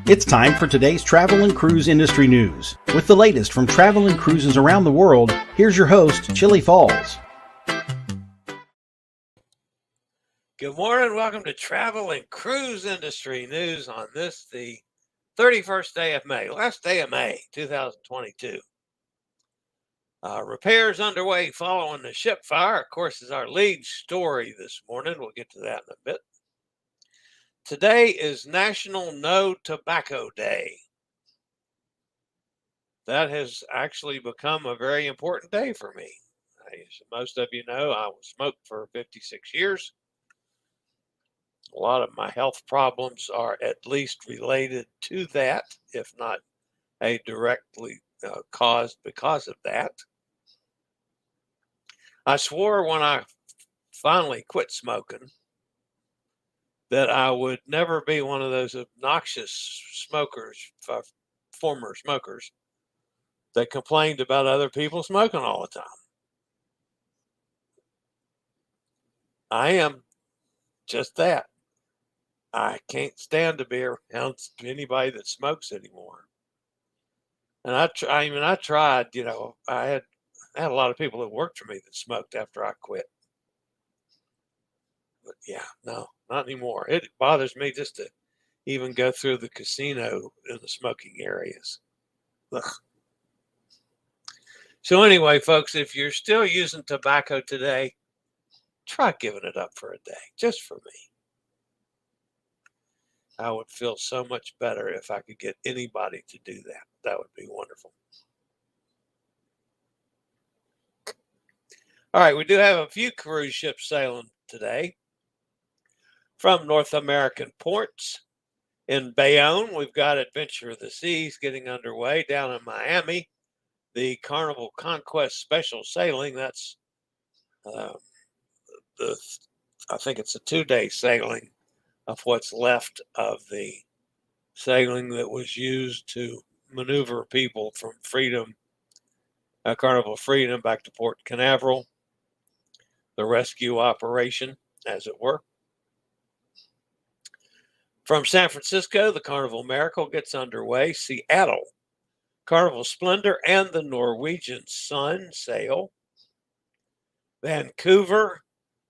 It's time for today's travel and cruise industry news. With the latest from travel and cruises around the world, here's your host, Chillie Falls. Good morning. Welcome to Travel and Cruise Industry News on this, the 31st day of May, last day of May, 2022. Repairs underway following the ship fire, of course, is our lead story this morning. We'll get to that in a bit. Today is National No Tobacco Day. That has actually become a very important day for me. As most of you know, I smoked for 56 years. A lot of my health problems are at least related to that, if not a directly caused because of that. I swore when I finally quit smoking that I would never be one of those obnoxious smokers, former smokers, that complained about other people smoking all the time. I am just that. I can't stand to be around anybody that smokes anymore. And I tried, I had a lot of people that worked for me that smoked after I quit. But yeah, no, not anymore. It bothers me just to even go through the casino in the smoking areas. Ugh. So anyway, folks, if you're still using tobacco today, try giving it up for a day, just for me. I would feel so much better if I could get anybody to do that. That would be wonderful. All right, we do have a few cruise ships sailing today from North American ports. In Bayonne, we've got Adventure of the Seas getting underway. Down in Miami, the Carnival Conquest special sailing. That's I think it's a 2-day sailing of what's left of the sailing that was used to maneuver people from Carnival Freedom back to Port Canaveral, the rescue operation, as it were. From San Francisco, the Carnival Miracle gets underway. Seattle, Carnival Splendor and the Norwegian Sun sail. Vancouver,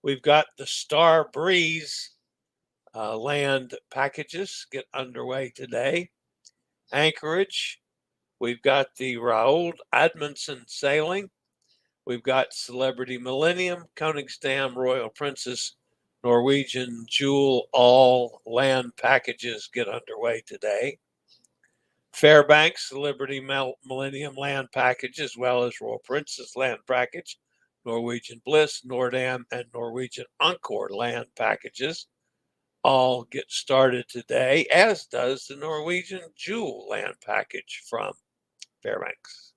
we've got the Star Breeze land packages get underway today. Anchorage, we've got the Roald Amundsen sailing. We've got Celebrity Millennium, Koningsdam, Royal Princess, Norwegian Jewel, all land packages get underway today. Fairbanks, Celebrity Millennium land package, as well as Royal Princess land package, Norwegian Bliss, Noordam, and Norwegian Encore land packages all get started today, as does the Norwegian Jewel land package from Fairbanks.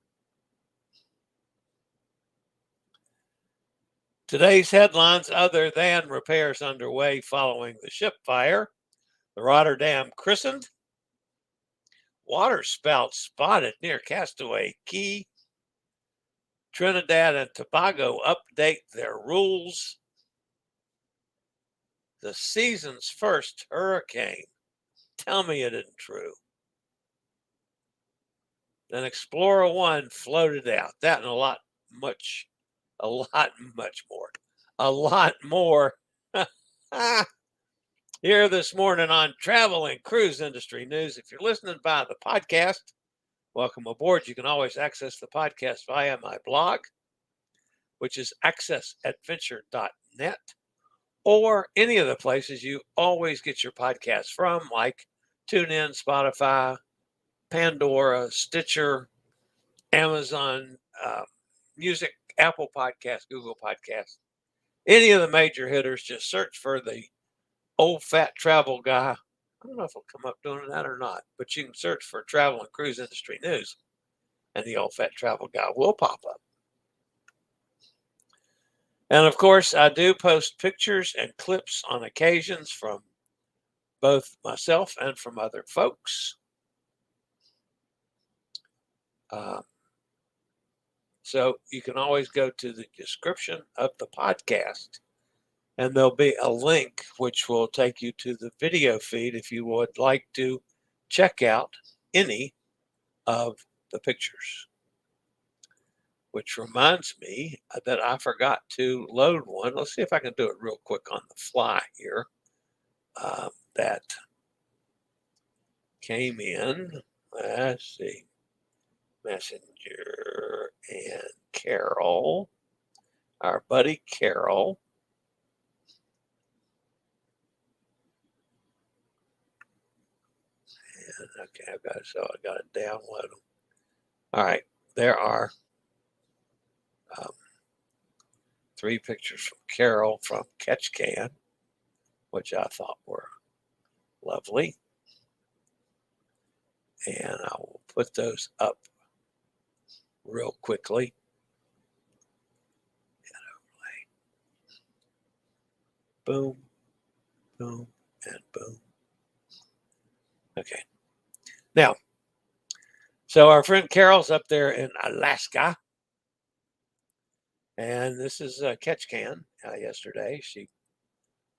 Today's headlines, other than repairs underway following the ship fire: the Rotterdam Christened, waterspout spotted near Castaway Key, Trinidad and Tobago update their rules, the season's first hurricane. Tell me it isn't true. Then Explorer 1 floated out. That and a lot more. Here this morning on Travel and Cruise Industry News. If you're listening by the podcast, welcome aboard. You can always access the podcast via my blog, which is accessadventure.net, or any of the places you always get your podcasts from, like TuneIn, Spotify, Pandora, Stitcher, Amazon Music, Apple Podcasts, Google Podcasts, any of the major hitters. Just search for the Old Fat Travel Guy. I don't know if it'll come up doing that or not, but you can search for Travel and Cruise Industry News, and the Old Fat Travel Guy will pop up. And of course, I do post pictures and clips on occasions from both myself and from other folks. So you can always go to the description of the podcast, and there'll be a link which will take you to the video feed if you would like to check out any of the pictures. Which reminds me that I forgot to load one. Let's see if I can do it real quick on the fly here. That came in. Let's see. Messenger and Carol. Our buddy Carol. And okay, I got to download them. All right, there are 3 pictures from Carol from Ketchikan, which I thought were lovely. And I will put those up real quickly. And overlay. Boom, boom, and boom. Okay. Now, so our friend Carol's up there in Alaska. And this is Ketchikan. Yesterday, she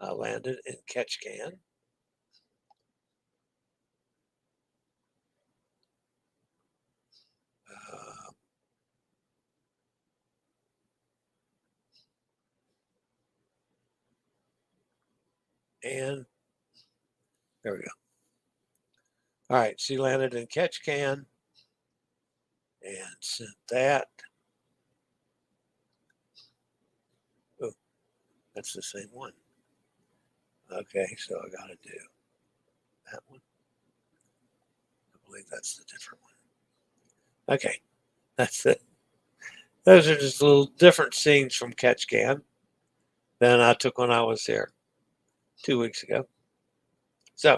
landed in Ketchikan. And there we go. All right, she landed in Ketchikan and sent that. Oh, that's the same one. Okay, so I got to do that one. I believe that's the different one. Okay, that's it. Those are just little different scenes from Ketchikan than I took when I was there 2 weeks ago. So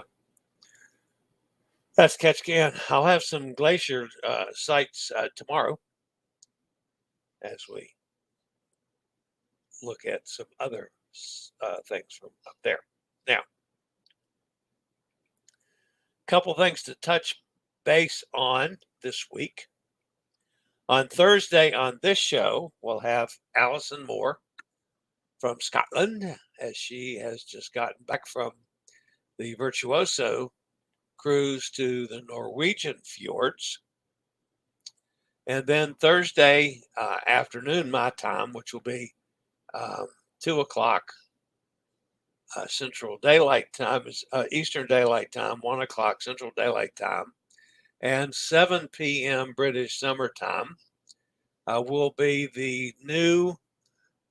that's Ketchikan. I'll have some glacier sights tomorrow as we look at some other things from up there. Now, a couple things to touch base on this week. On Thursday on this show, we'll have Alison Moore from Scotland, as she has just gotten back from the Virtuoso cruise to the Norwegian fjords. And then Thursday afternoon, my time, which will be 2 o'clock Central Daylight Time, is Eastern Daylight Time, 1 o'clock Central Daylight Time, and 7 p.m. British Summer Time will be the new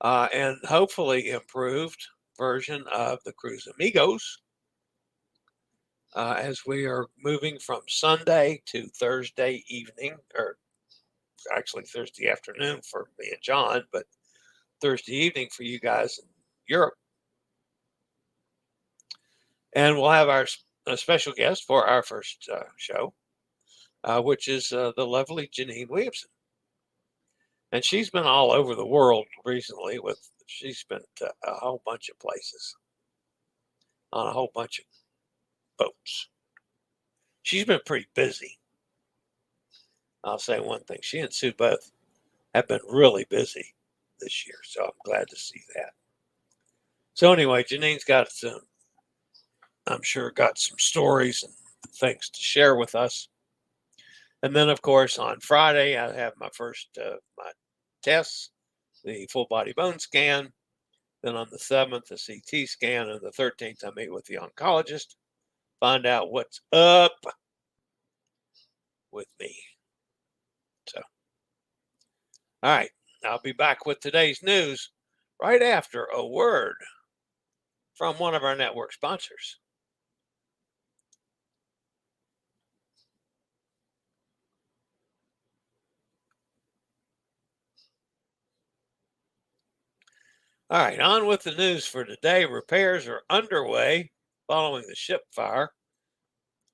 and hopefully improved version of the Cruise Amigos, as we are moving from Sunday to Thursday evening, or actually Thursday afternoon for me and John, but Thursday evening for you guys in Europe. And we'll have our special guest for our first show, which is the lovely Janine Williamson. And she's been all over the world recently. She's been to a whole bunch of places on a whole bunch of boats. She's been pretty busy. I'll say one thing. She and Sue both have been really busy this year, so I'm glad to see that. So anyway, Janine's got some, I'm sure, got some stories and things to share with us. And then, of course, on Friday, I have my first my tests, the full body bone scan. Then on the 7th, the CT scan. And the 13th, I meet with the oncologist, find out what's up with me. So, all right, I'll be back with today's news right after a word from one of our network sponsors. All right, on with the news for today. Repairs are underway following the ship fire.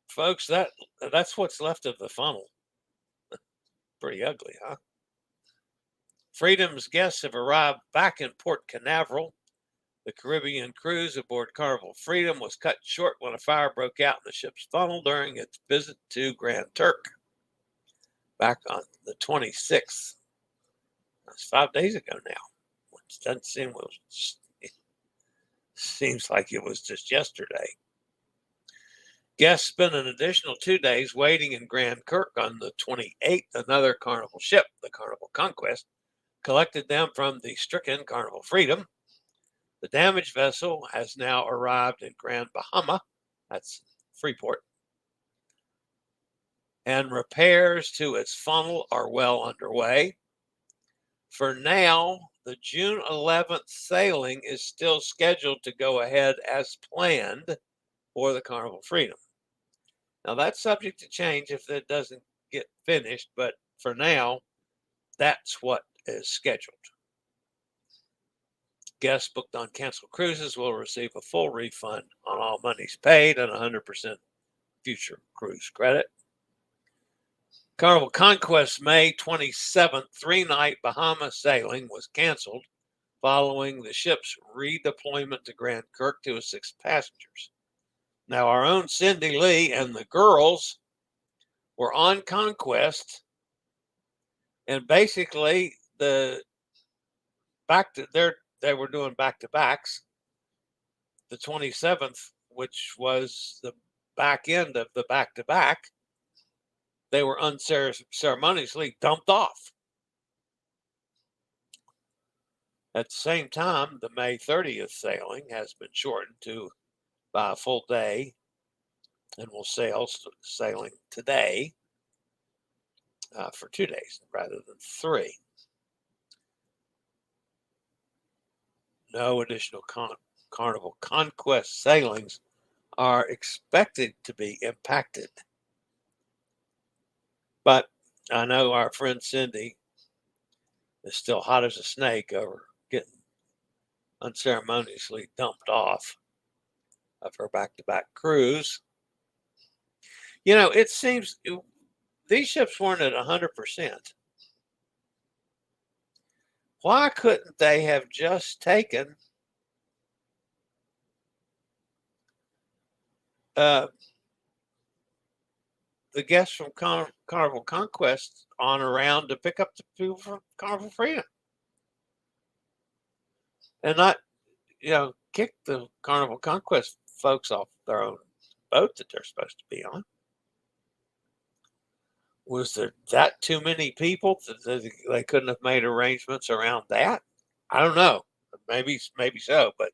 Folks, that's what's left of the funnel. Pretty ugly, huh? Freedom's guests have arrived back in Port Canaveral. The Caribbean cruise aboard Carnival Freedom was cut short when a fire broke out in the ship's funnel during its visit to Grand Turk back on the 26th. That's 5 days ago now. Which doesn't seem, it seems like it was just yesterday. Guests spent an additional 2 days waiting in Grand Kirk. On the 28th. Another Carnival ship, the Carnival Conquest, collected them from the stricken Carnival Freedom. The damaged vessel has now arrived in Grand Bahama, that's Freeport, and repairs to its funnel are well underway. For now, the June 11th sailing is still scheduled to go ahead as planned for the Carnival Freedom. Now, that's subject to change if it doesn't get finished, but for now, that's what is scheduled. Guests booked on canceled cruises will receive a full refund on all monies paid and 100% future cruise credit. Carnival Conquest May 27th 3-night Bahama sailing was canceled following the ship's redeployment to Grand Kirk to assist passengers. Now, our own Cindy Lee and the girls were on Conquest, and basically they were doing back-to-backs. The 27th, which was the back end of the back-to-back, they were unceremoniously dumped off. At the same time, the May 30th sailing has been shortened by a full day and will sailing today for 2 days rather than 3. No additional Carnival Conquest sailings are expected to be impacted. But I know our friend Cindy is still hot as a snake over getting unceremoniously dumped off of her back-to-back cruise. You know, it seems these ships weren't at 100%. Why couldn't they have just taken the guests from Carnival Conquest on around to pick up the people from Carnival Freedom and not, kick the Carnival Conquest folks off their own boat that they're supposed to be on? Was there that too many people that they couldn't have made arrangements around that? I don't know. Maybe so, but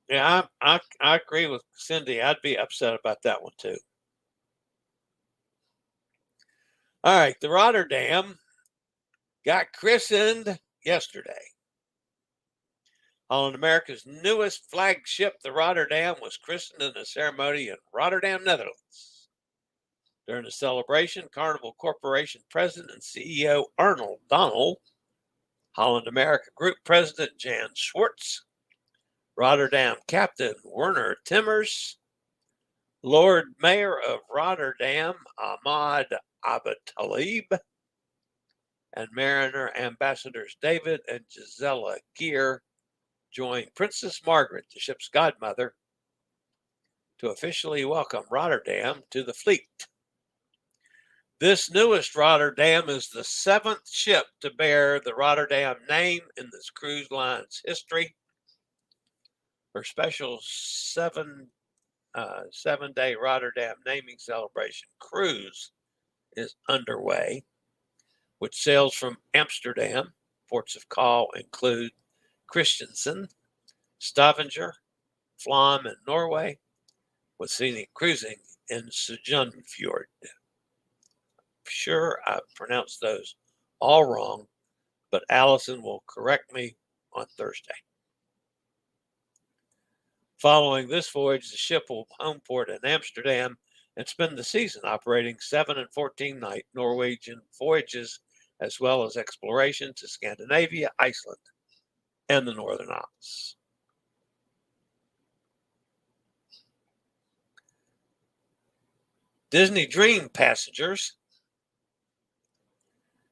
yeah, I agree with Cindy. I'd be upset about that one too. All right, the Rotterdam got christened yesterday. Holland America's newest flagship, the Rotterdam, was christened in a ceremony in Rotterdam, Netherlands. During the celebration, Carnival Corporation President and CEO Arnold Donald, Holland America Group President Jan Schwartz, Rotterdam Captain Werner Timmers, Lord Mayor of Rotterdam Ahmad Abutalib, and Mariner Ambassadors David and Gisela Gear joined Princess Margaret, the ship's godmother, to officially welcome Rotterdam to the fleet. This newest Rotterdam is the 7th ship to bear the Rotterdam name in this cruise line's history. Her special seven-day Rotterdam naming celebration cruise is underway, which sails from Amsterdam. Ports of call include Christened, Stavanger, Flom in Norway, with scenic cruising in Sujunfjord. Sure, I pronounced those all wrong, but Allison will correct me on Thursday. Following this voyage, the ship will home port in Amsterdam and spend the season operating 7 and 14-night Norwegian voyages, as well as exploration to Scandinavia, Iceland, and the Northern Isles. Disney Dream passengers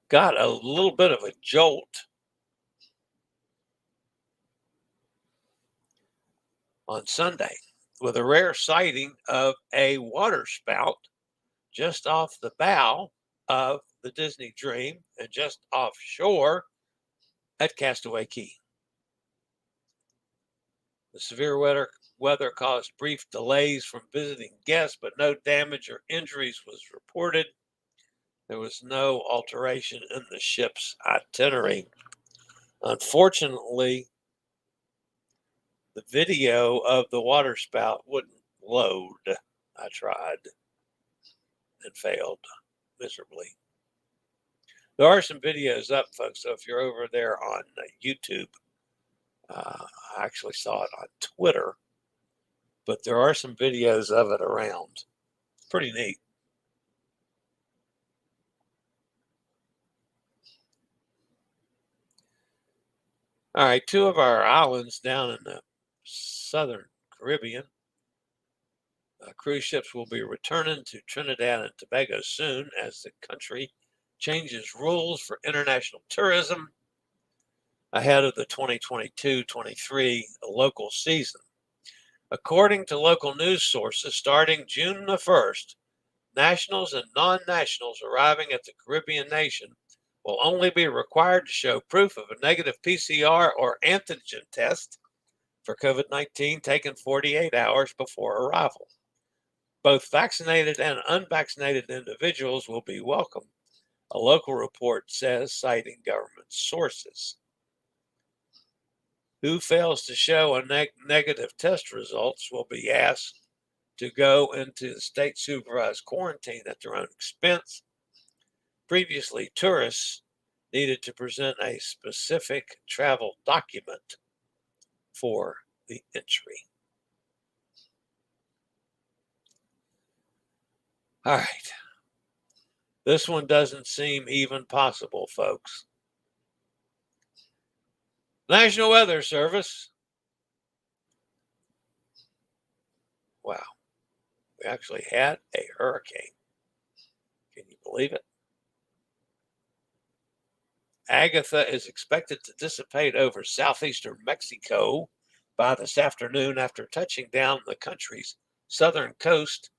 got a little bit of a jolt on Sunday with a rare sighting of a waterspout just off the bow of the Disney Dream and just offshore at Castaway Cay. The severe weather caused brief delays from visiting guests, but no damage or injuries was reported. There was no alteration in the ship's itinerary. Unfortunately, the video of the waterspout wouldn't load. I tried and failed miserably. There are some videos up, folks, so if you're over there on YouTube, I actually saw it on Twitter, but there are some videos of it around. Pretty neat. All right, two of our islands down in the southern Caribbean. Cruise ships will be returning to Trinidad and Tobago soon as the country changes rules for international tourism ahead of the 2022-23 local season. According to local news sources, starting June the 1st, nationals and non-nationals arriving at the Caribbean nation will only be required to show proof of a negative PCR or antigen test for COVID-19 taken 48 hours before arrival. Both vaccinated and unvaccinated individuals will be welcome, a local report says, citing government sources. Who fails to show a negative test results will be asked to go into the state supervised quarantine at their own expense. Previously, tourists needed to present a specific travel document for the entry. All right. This one doesn't seem even possible, folks. National Weather Service. Wow. We actually had a hurricane. Can you believe it? Agatha is expected to dissipate over southeastern Mexico by this afternoon after touching down the country's southern coast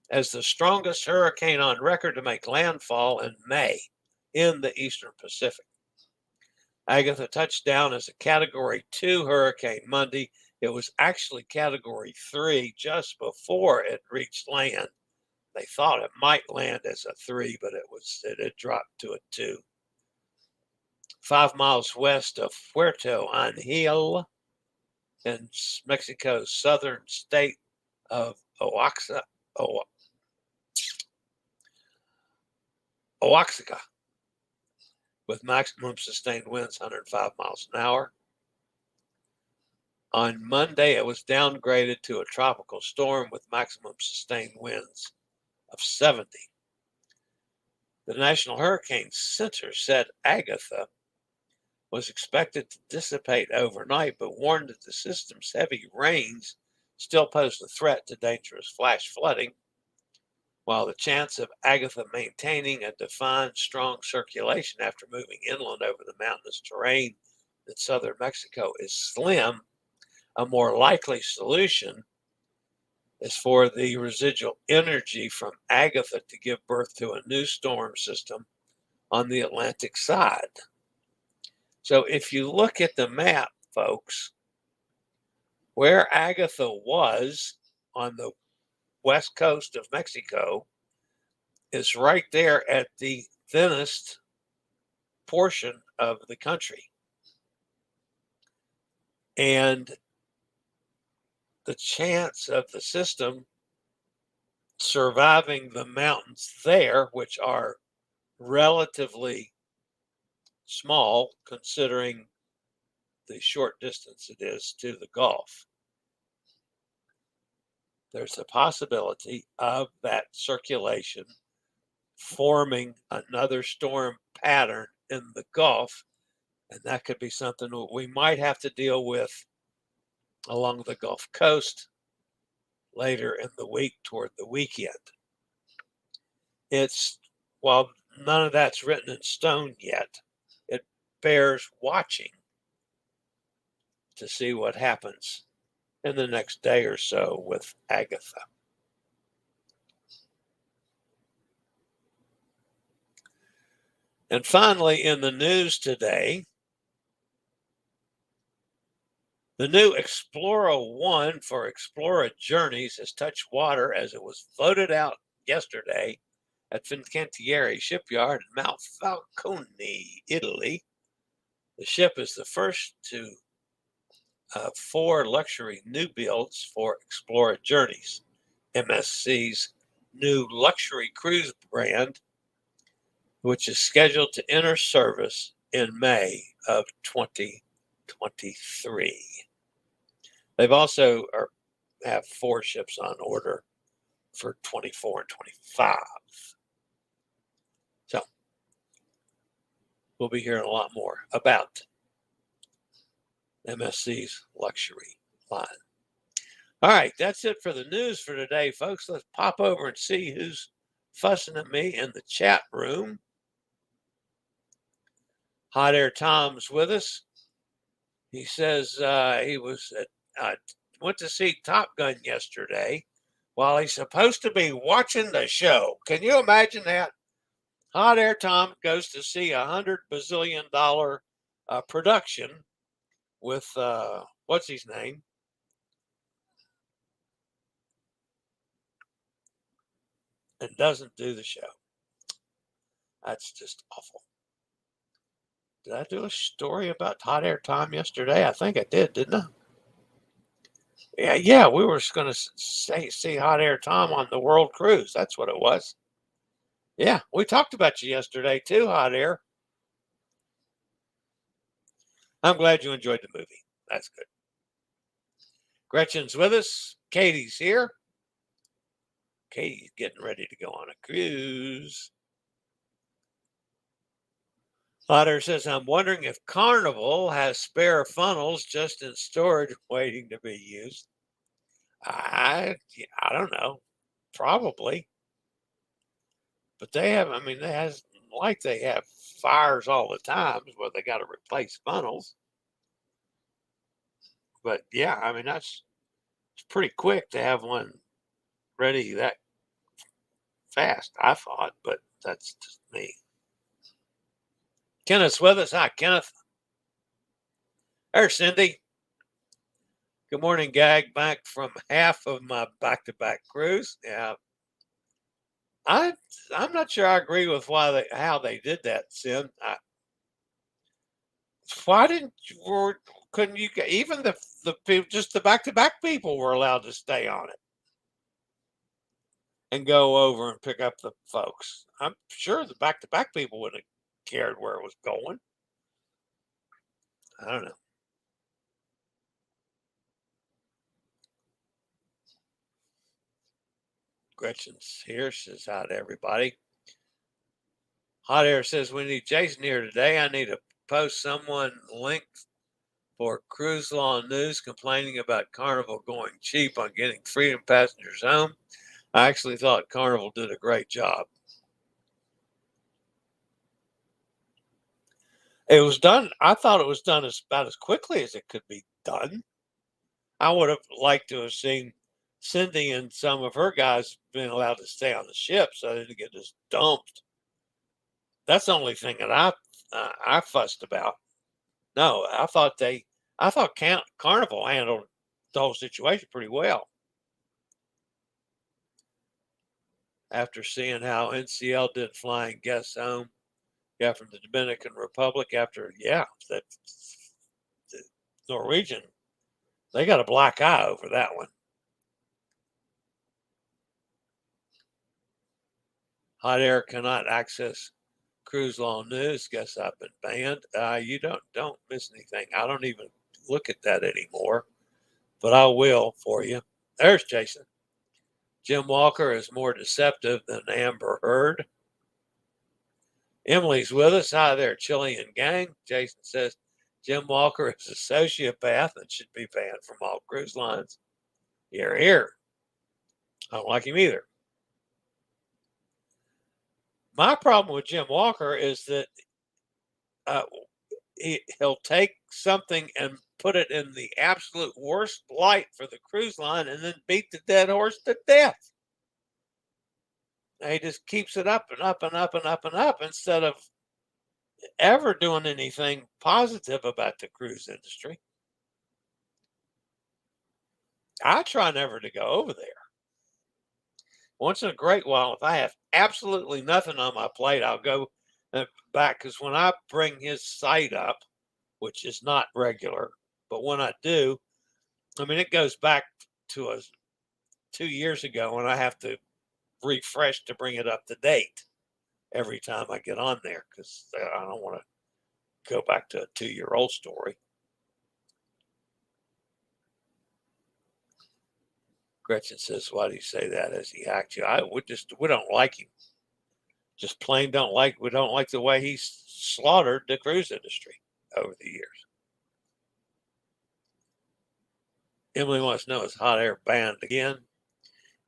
as the strongest hurricane on record to make landfall in May in the eastern Pacific. Agatha touched down as a Category 2 hurricane Monday. It was actually Category 3 just before it reached land. They thought it might land as a 3, but it had dropped to a 2. 5 miles west of Puerto Angel in Mexico's southern state of Oaxaca, with maximum sustained winds 105 miles an hour. On Monday, it was downgraded to a tropical storm with maximum sustained winds of 70. The National Hurricane Center said Agatha was expected to dissipate overnight, but warned that the system's heavy rains still posed a threat to dangerous flash flooding, while the chance of Agatha maintaining a defined strong circulation after moving inland over the mountainous terrain in southern Mexico is slim. A more likely solution is for the residual energy from Agatha to give birth to a new storm system on the Atlantic side. So if you look at the map, folks, where Agatha was on the west coast of Mexico is right there at the thinnest portion of the country. And the chance of the system surviving the mountains there, which are relatively small considering the short distance it is to the Gulf, there's a possibility of that circulation forming another storm pattern in the Gulf, and that could be something we might have to deal with along the Gulf Coast later in the week toward the weekend. While none of that's written in stone yet, it bears watching to see what happens in the next day or so with Agatha. And finally, in the news today, The new Explorer 1 for Explorer Journeys has touched water as it was floated out yesterday at Fincantieri shipyard in Mount Falcone, Italy. The ship is the first to 4 luxury new builds for Explorer Journeys, MSC's new luxury cruise brand, which is scheduled to enter service in May of 2023. They've also have 4 ships on order for 24 and 25. So we'll be hearing a lot more about MSC's luxury line. All right, that's it for the news for today, folks. Let's pop over and see who's fussing at me in the chat room. Hot Air Tom's with us. He says he was went to see Top Gun yesterday while he's supposed to be watching the show. Can you imagine that? Hot Air Tom goes to see $100 bazillion production with what's his name? And doesn't do the show. That's just awful. Did I do a story about Hot Air Tom yesterday? I think I did, didn't I? Yeah, we were going to see Hot Air Tom on the World Cruise. That's what it was. Yeah, we talked about you yesterday too, Hot Air. I'm glad you enjoyed the movie. That's good. Gretchen's with us. Katie's here. Katie's getting ready to go on a cruise. Hot Air says, I'm wondering if Carnival has spare funnels just in storage waiting to be used. I don't know. Probably. But they have, they have fires all the time where they got to replace funnels. But yeah, it's pretty quick to have one ready that fast, I thought, but that's just me. Kenneth's with us. Hi, Kenneth. There's Cindy. Good morning, Gag. Back from half of my back-to-back cruise. Yeah. I'm not sure I agree with how they did that, Sim. Why couldn't you even the people, just the back-to-back people were allowed to stay on it and go over and pick up the folks? I'm sure the back-to-back people wouldn't have cared where it was going. I don't know. Gretchen's here. Says hi to everybody. Hot Air says we need Jason here today. I need to post someone linked for Cruise Law News complaining about Carnival going cheap on getting Freedom passengers home. I actually thought Carnival did a great job. It was done. I thought it was done about as quickly as it could be done. I would have liked to have seen Cindy and some of her guys being allowed to stay on the ship so they didn't get just dumped. That's the only thing that I fussed about. No, I thought Carnival handled the whole situation pretty well. After seeing how NCL did flying guests home, from the Dominican Republic that the Norwegian, they got a black eye over that one. Hot Air cannot access Cruise Law News. Guess I've been banned. You don't miss anything. I don't even look at that anymore, but I will for you. There's Jason. Jim Walker is more deceptive than Amber Heard. Emily's with us. Hi there, Chillie and gang. Jason says Jim Walker is a sociopath and should be banned from all cruise lines. Here. I don't like him either. My problem with Jim Walker is that he'll take something and put it in the absolute worst light for the cruise line and then beat the dead horse to death. He just keeps it up and up and up and up and up instead of ever doing anything positive about the cruise industry. I try never to go over there. Once in a great while, if I have absolutely nothing on my plate, I'll go back, because when I bring his site up, which is not regular, but when I do, I mean, it goes back to 2 years ago, and I have to refresh to bring it up to date every time I get on there, because I don't want to go back to a 2-year-old story. Gretchen says, "Why do you say that? As he hacked you?" We don't like him. Just plain don't like. We don't like the way he's slaughtered the cruise industry over the years. Emily wants to know, is hot air banned again?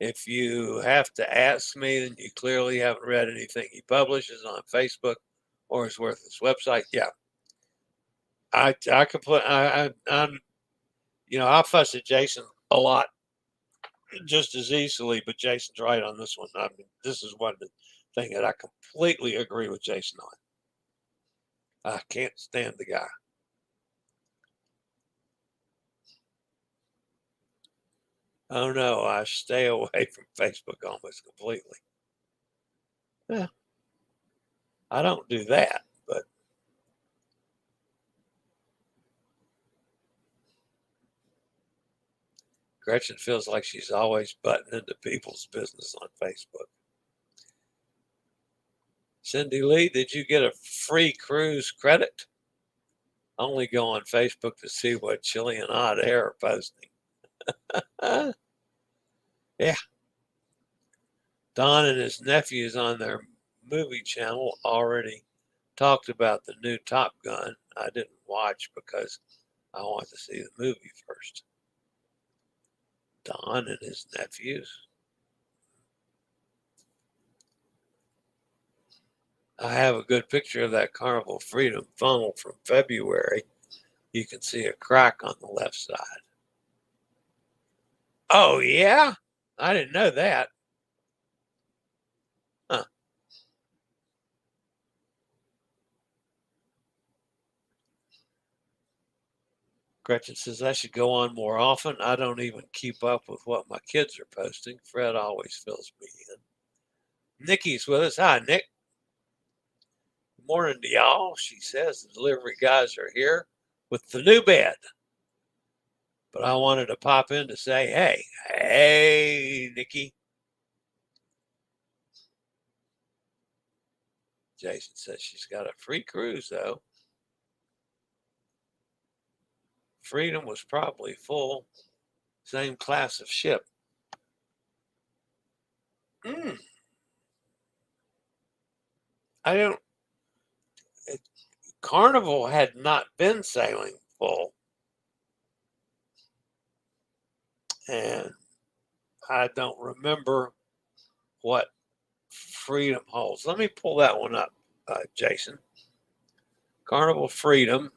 If you have to ask me, then you clearly haven't read anything he publishes on Facebook or his Worthless website. Yeah, I fuss at Jason a lot, just as easily, but Jason's right on this one. I mean, this is one thing that I completely agree with Jason on. I can't stand the guy. Oh no, I stay away from Facebook almost completely. Yeah, I don't do that, but Gretchen feels like she's always butting into people's business on Facebook. Cindy Lee, did you get a free cruise credit? Only go on Facebook to see what Chillie and Hot Air are posting. Yeah. Don and his nephews on their movie channel already talked about the new Top Gun. I didn't watch because I want to see the movie first. Don and his nephews. I have a good picture of that Carnival Freedom funnel from February. You can see a crack on the left side. Oh, yeah? I didn't know that. Huh. Gretchen says, I should go on more often. I don't even keep up with what my kids are posting. Fred always fills me in. Nikki's with us. Hi, Nick. Good morning to y'all. She says the delivery guys are here with the new bed. But I wanted to pop in to say, hey, Nikki. Jason says she's got a free cruise, though. Freedom was probably full. Same class of ship. I don't. Carnival had not been sailing full. And I don't remember what Freedom holds. Let me pull that one up, Jason. Carnival Freedom.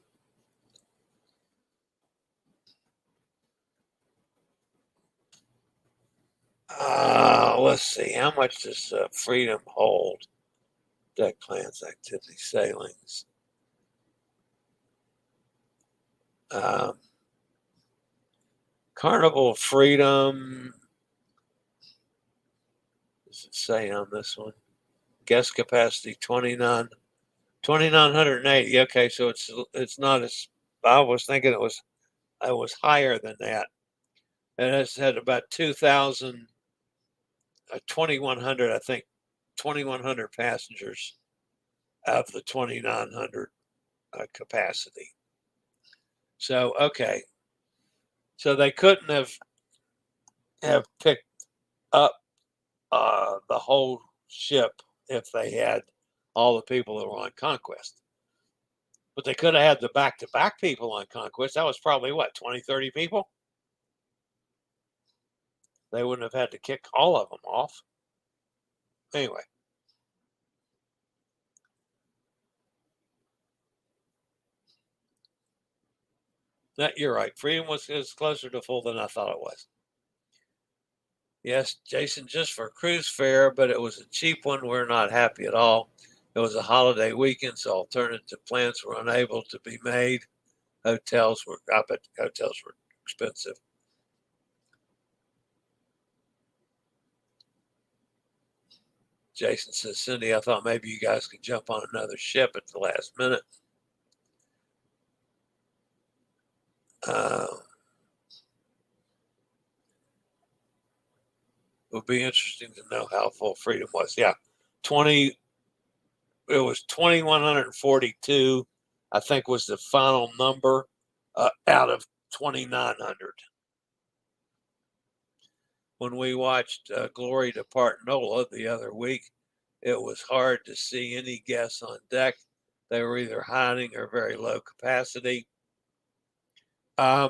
Let's see. How much does Freedom hold? Deck plans, activity, sailings. Carnival Freedom. Does it say on this one? Guest capacity 2,980. Okay, so it's not as. I was thinking it was higher than that. And it's had about 2,000, 2,100, I think, 2,100 passengers of the 2,900 capacity. So okay, so they couldn't have picked up the whole ship if they had all the people that were on Conquest. But they could have had the back-to-back people on Conquest. That was probably, what, 20, 30 people? They wouldn't have had to kick all of them off. Anyway. You're right. Freedom was closer to full than I thought it was. Yes, Jason, just for cruise fare, but it was a cheap one. We're not happy at all. It was a holiday weekend, so alternative plans were unable to be made. I bet hotels were expensive. Jason says, Cindy, I thought maybe you guys could jump on another ship at the last minute. It would be interesting to know how full freedom was. Yeah, it was 2,142, I think was the final number out of 2,900. When we watched Glory depart NOLA the other week, it was hard to see any guests on deck. They were either hiding or very low capacity. I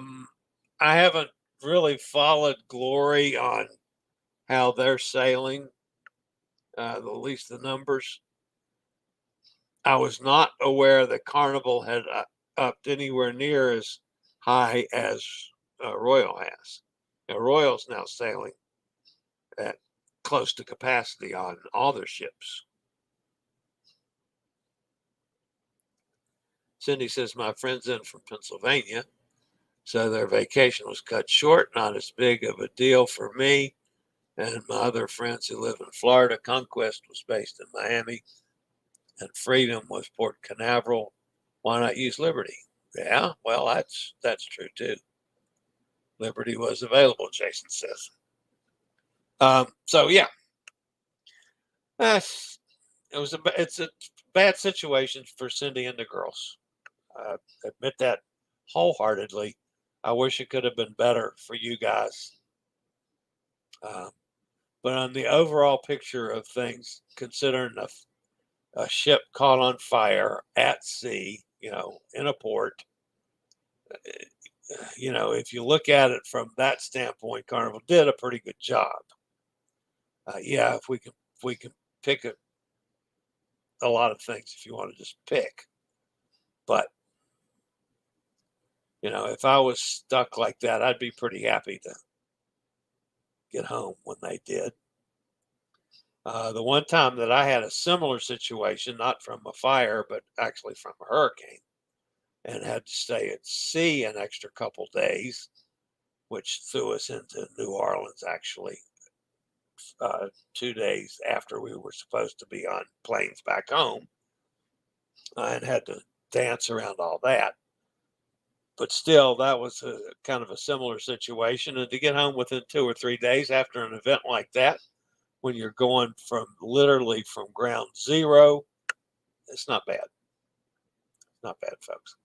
haven't really followed Glory on how they're sailing, at least the numbers. I was not aware that Carnival had upped anywhere near as high as Royal has. Now, Royal's now sailing at close to capacity on all their ships. Cindy says, my friend's in from Pennsylvania, so their vacation was cut short, not as big of a deal for me. And my other friends who live in Florida, Conquest was based in Miami, and Freedom was Port Canaveral. Why not use Liberty? Yeah, well, that's true too. Liberty was available, Jason says. So yeah, it's a bad situation for Cindy and the girls. I admit that wholeheartedly. I wish it could have been better for you guys. But on the overall picture of things, considering a ship caught on fire at sea, in a port, if you look at it from that standpoint, Carnival did a pretty good job. Yeah, if we can pick a lot of things, if you want to just pick, but if I was stuck like that, I'd be pretty happy to get home when they did. The one time that I had a similar situation, not from a fire, but actually from a hurricane, and had to stay at sea an extra couple days, which threw us into New Orleans actually 2 days after we were supposed to be on planes back home, and had to dance around all that. But still, that was kind of a similar situation. And to get home within 2 or 3 days after an event like that, when you're going literally from ground zero, it's not bad. It's not bad, folks.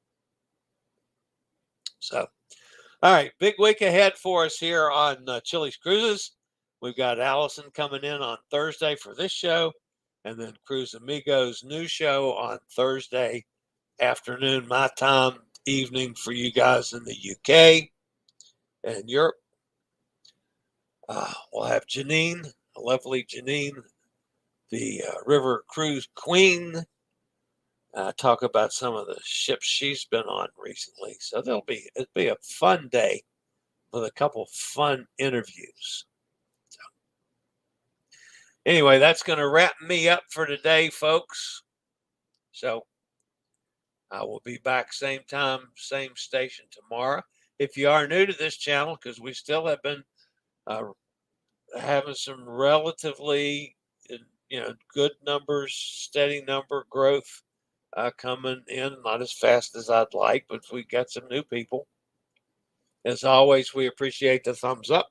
So, all right, big week ahead for us here on Chillie's Cruises. We've got Allison coming in on Thursday for this show, and then Cruise Amigos' new show on Thursday afternoon, my time, evening for you guys in the UK and Europe. We'll have Janine, a lovely Janine, the River Cruise Queen, talk about some of the ships she's been on recently. So it'll be a fun day with a couple fun interviews. So, anyway, that's going to wrap me up for today, folks. So I will be back same time, same station tomorrow. If you are new to this channel, because we still have been having some relatively, good numbers, steady number growth coming in, not as fast as I'd like, but we got some new people. As always, we appreciate the thumbs up.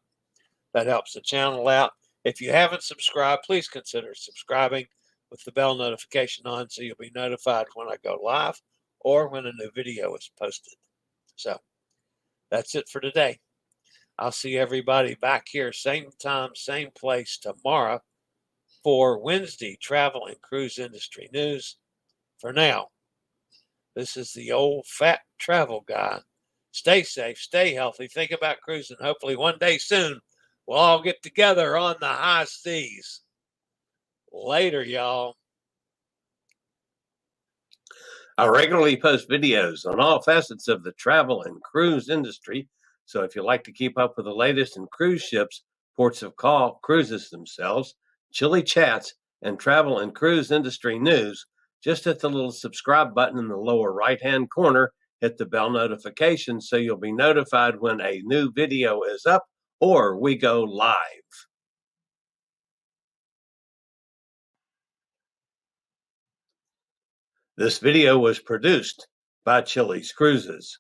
That helps the channel out. If you haven't subscribed, please consider subscribing with the bell notification on so you'll be notified when I go live or when a new video is posted. So that's it for today. I'll see everybody back here, same time, same place tomorrow for Wednesday Travel and Cruise Industry News. For now, this is the old fat travel guy. Stay safe, stay healthy, think about cruising. Hopefully one day soon we'll all get together on the high seas. Later, y'all. I regularly post videos on all facets of the travel and cruise industry. So if you like to keep up with the latest in cruise ships, ports of call, cruises themselves, Chillie chats, and travel and cruise industry news, just hit the little subscribe button in the lower right-hand corner, hit the bell notification so you'll be notified when a new video is up or we go live. This video was produced by Chillie's Cruises.